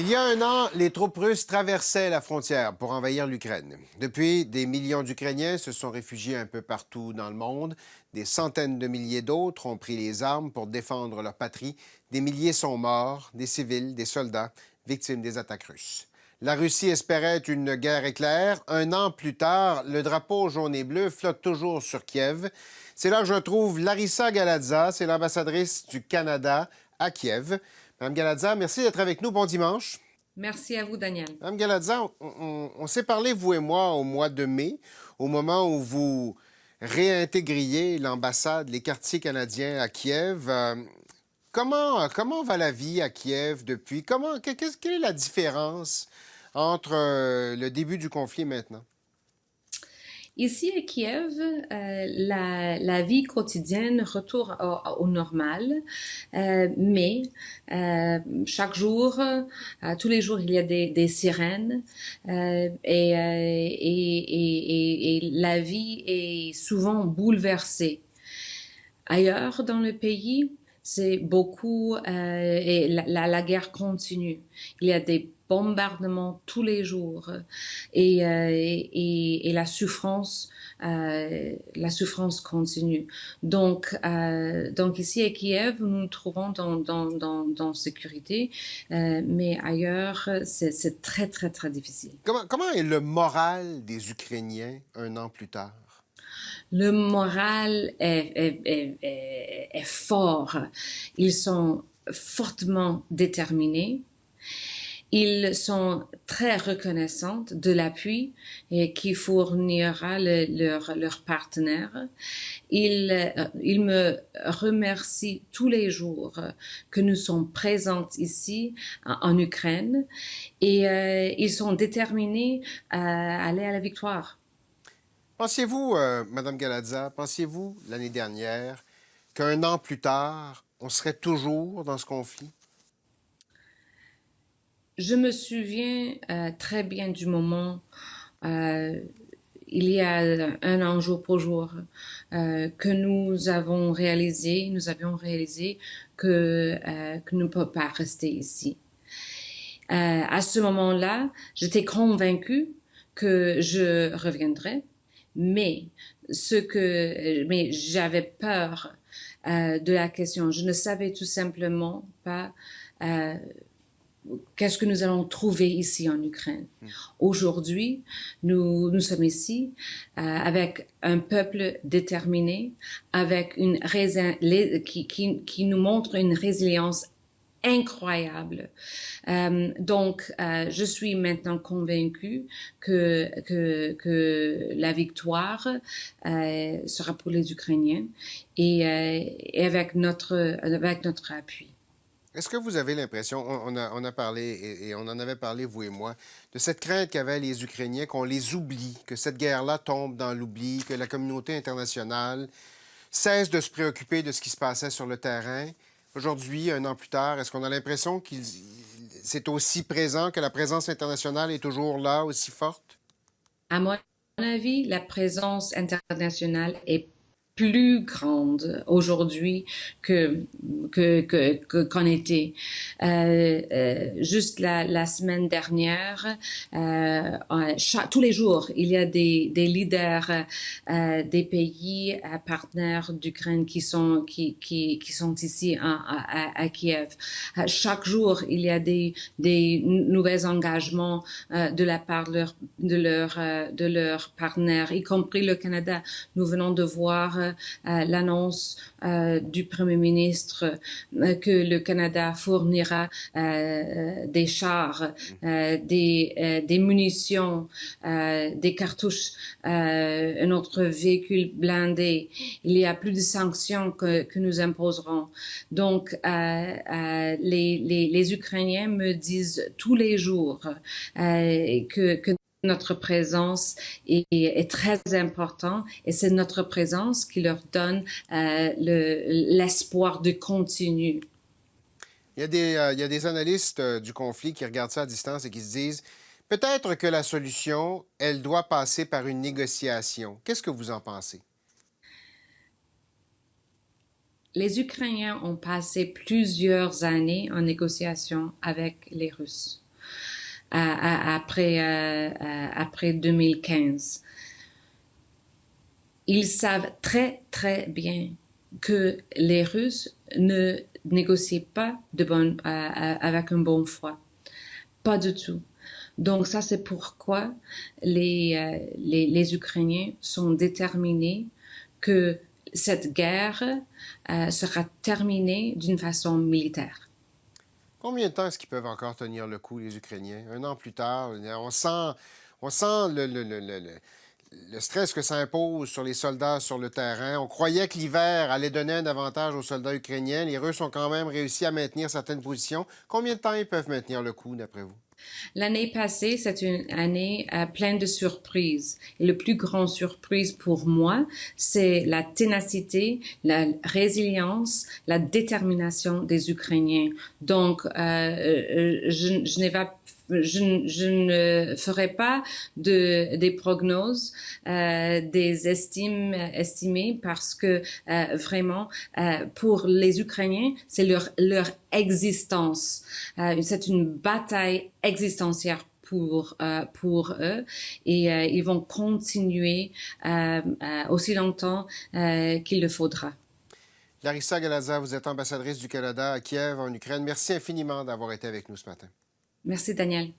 Il y a un an, les troupes russes traversaient la frontière pour envahir l'Ukraine. Depuis, des millions d'Ukrainiens se sont réfugiés un peu partout dans le monde. Des centaines de milliers d'autres ont pris les armes pour défendre leur patrie. Des milliers sont morts, des civils, des soldats, victimes des attaques russes. La Russie espérait une guerre éclair. Un an plus tard, le drapeau jaune et bleu flotte toujours sur Kiev. C'est là que je trouve Larissa Galadza, c'est l'ambassadrice du Canada à Kiev. Madame Galadza, merci d'être avec nous. Bon dimanche. Merci à vous, Daniel. Madame Galadza, on s'est parlé, vous et moi, au mois de mai, au moment où vous réintégriez l'ambassade, les quartiers canadiens à Kiev. Comment va la vie à Kiev depuis? Quelle est la différence entre le début du conflit et maintenant? Ici à Kiev, la vie quotidienne retourne au normal, mais chaque jour, tous les jours, il y a des sirènes et la vie est souvent bouleversée. Ailleurs dans le pays, c'est beaucoup et la guerre continue. Il y a des bombardements tous les jours et la souffrance continue. Donc ici à Kiev, nous nous trouvons dans sécurité, mais ailleurs, c'est très difficile. Comment est le moral des Ukrainiens un an plus tard? Le moral est fort. Ils sont fortement déterminés. Ils sont très reconnaissants de l'appui qui fournira leur partenaire. Ils me remercient tous les jours que nous sommes présentes ici en Ukraine et ils sont déterminés à aller à la victoire. Pensiez-vous, Madame Galadza, pensiez-vous l'année dernière qu'un an plus tard, on serait toujours dans ce conflit? Je me souviens très bien du moment, euh, il y a un an jour pour jour, que nous avions réalisé que nous ne pouvons pas rester ici. À ce moment-là, j'étais convaincue que je reviendrais, mais mais j'avais peur de la question. Je ne savais tout simplement pas euh, qu'est-ce que nous allons trouver ici en Ukraine. Aujourd'hui, nous sommes ici avec un peuple déterminé, avec qui nous montre une résilience incroyable. Je suis maintenant convaincue que la victoire sera pour les Ukrainiens et avec notre appui. Est-ce que vous avez l'impression, on a parlé, et on en avait parlé, vous et moi, de cette crainte qu'avaient les Ukrainiens, qu'on les oublie, que cette guerre-là tombe dans l'oubli, que la communauté internationale cesse de se préoccuper de ce qui se passait sur le terrain? Aujourd'hui, un an plus tard, est-ce qu'on a l'impression que c'est aussi présent, que la présence internationale est toujours là, aussi forte? À mon avis, la présence internationale est plus grande aujourd'hui qu'en était. Juste la semaine dernière, tous les jours, il y a des leaders des pays partenaires d'Ukraine qui sont ici à Kiev. Chaque jour, il y a des nouveaux engagements de la part de leurs partenaires, y compris le Canada. Nous venons de voir l'annonce du Premier ministre que le Canada fournira des chars, des munitions, des cartouches, un autre véhicule blindé. Il y a plus de sanctions que nous imposerons. Donc, les Ukrainiens me disent tous les jours que notre présence est très importante et c'est notre présence qui leur donne l'espoir de continuer. Il y a des analystes du conflit qui regardent ça à distance et qui se disent peut-être que la solution, elle doit passer par une négociation. Qu'est-ce que vous en pensez? Les Ukrainiens ont passé plusieurs années en négociation avec les Russes. après 2015. Ils savent très, très bien que les Russes ne négocient pas avec un bon foi. Pas du tout. Donc ça, c'est pourquoi les Ukrainiens sont déterminés que cette guerre sera terminée d'une façon militaire. Combien de temps est-ce qu'ils peuvent encore tenir le coup, les Ukrainiens? Un an plus tard, on sent le stress que ça impose sur les soldats sur le terrain. On croyait que l'hiver allait donner un avantage aux soldats ukrainiens. Les Russes ont quand même réussi à maintenir certaines positions. Combien de temps ils peuvent maintenir le coup, d'après vous? L'année passée, c'est une année pleine de surprises. Et le plus grand surprise pour moi, c'est la ténacité, la résilience, la détermination des Ukrainiens. Donc, je ne ferai pas des prognoses, des estimées parce que vraiment, pour les Ukrainiens, c'est leur existence. C'est une bataille existentielle pour eux et ils vont continuer aussi longtemps qu'il le faudra. Larissa Galaza, vous êtes ambassadrice du Canada à Kiev, en Ukraine. Merci infiniment d'avoir été avec nous ce matin. Merci, Daniel.